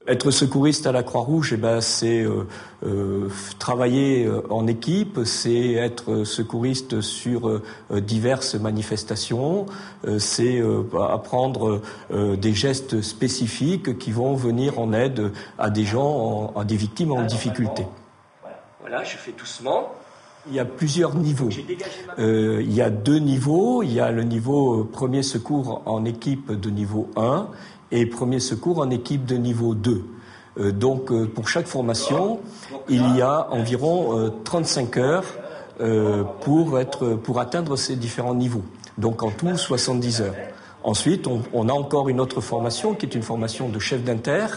Être secouriste à la Croix-Rouge, c'est travailler en équipe, c'est être secouriste sur diverses manifestations, c'est apprendre des gestes spécifiques qui vont venir en aide à des gens, à des victimes en difficulté. Voilà, je fais doucement. Il y a plusieurs niveaux. Il y a 2 niveaux. Il y a le niveau premier secours en équipe de niveau 1 et premier secours en équipe de niveau 2. Donc, pour chaque formation, il y a environ 35 heures pour atteindre ces différents niveaux. Donc, en tout, 70 heures. Ensuite, on a encore une autre formation qui est une formation de chef d'inter.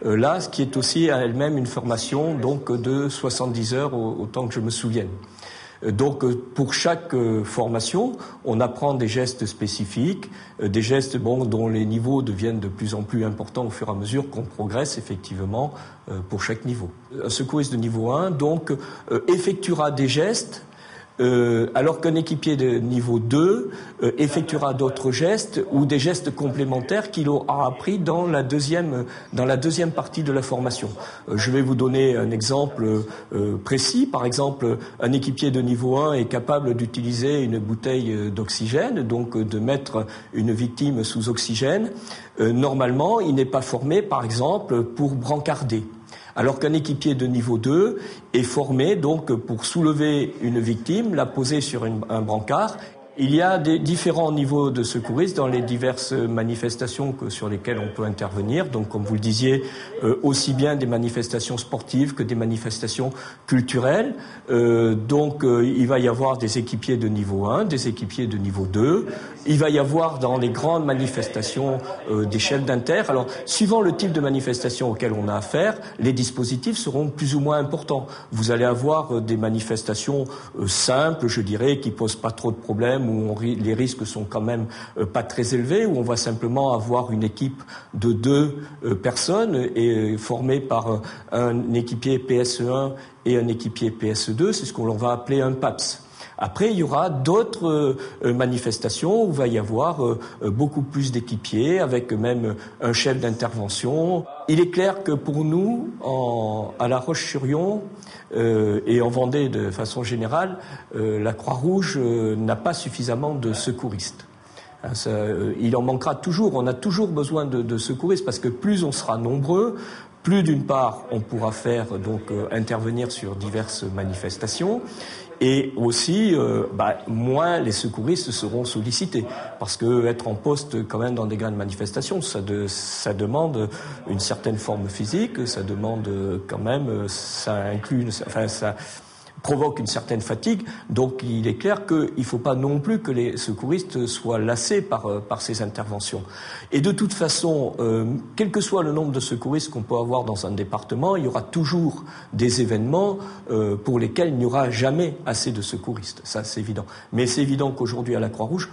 Là, ce qui est aussi à elle-même une formation donc de 70 heures autant que je me souvienne. Donc, pour chaque formation, on apprend des gestes spécifiques, des gestes dont les niveaux deviennent de plus en plus importants au fur et à mesure qu'on progresse effectivement pour chaque niveau. Un secouriste de niveau 1, donc, effectuera des gestes alors qu'un équipier de niveau 2 effectuera d'autres gestes ou des gestes complémentaires qu'il aura appris dans la deuxième partie de la formation. Je vais vous donner un exemple précis. Par exemple, un équipier de niveau 1 est capable d'utiliser une bouteille d'oxygène, donc de mettre une victime sous oxygène. Normalement, il n'est pas formé, par exemple, pour brancarder. Alors qu'un équipier de niveau 2 est formé donc pour soulever une victime, la poser sur un brancard. Il y a des différents niveaux de secouristes dans les diverses manifestations sur lesquelles on peut intervenir. Donc, comme vous le disiez, aussi bien des manifestations sportives que des manifestations culturelles. Il va y avoir des équipiers de niveau 1, des équipiers de niveau 2. Il va y avoir dans les grandes manifestations des chefs d'inter. Alors, suivant le type de manifestation auquel on a affaire, les dispositifs seront plus ou moins importants. Vous allez avoir des manifestations simples, je dirais, qui posent pas trop de problèmes, où les risques sont quand même pas très élevés, où on va simplement avoir une équipe de 2 personnes et formée par un équipier PSE1 et un équipier PSE2. C'est ce qu'on va appeler un PAPS. Après, il y aura d'autres manifestations où il va y avoir beaucoup plus d'équipiers, avec même un chef d'intervention. Il est clair que pour nous, à La Roche-sur-Yon et en Vendée de façon générale, la Croix-Rouge n'a pas suffisamment de secouristes. Il en manquera toujours. On a toujours besoin de secouristes parce que plus on sera nombreux, plus d'une part on pourra faire intervenir sur diverses manifestations. Et aussi, moins les secouristes seront sollicités. Parce que être en poste quand même dans des grandes manifestations, ça demande une certaine forme physique, ça demande quand même, ça provoque une certaine fatigue. Donc il est clair qu'il ne faut pas non plus que les secouristes soient lassés par ces interventions. Et de toute façon, quel que soit le nombre de secouristes qu'on peut avoir dans un département, il y aura toujours des événements pour lesquels il n'y aura jamais assez de secouristes. Ça, c'est évident. Mais c'est évident qu'aujourd'hui, à la Croix-Rouge,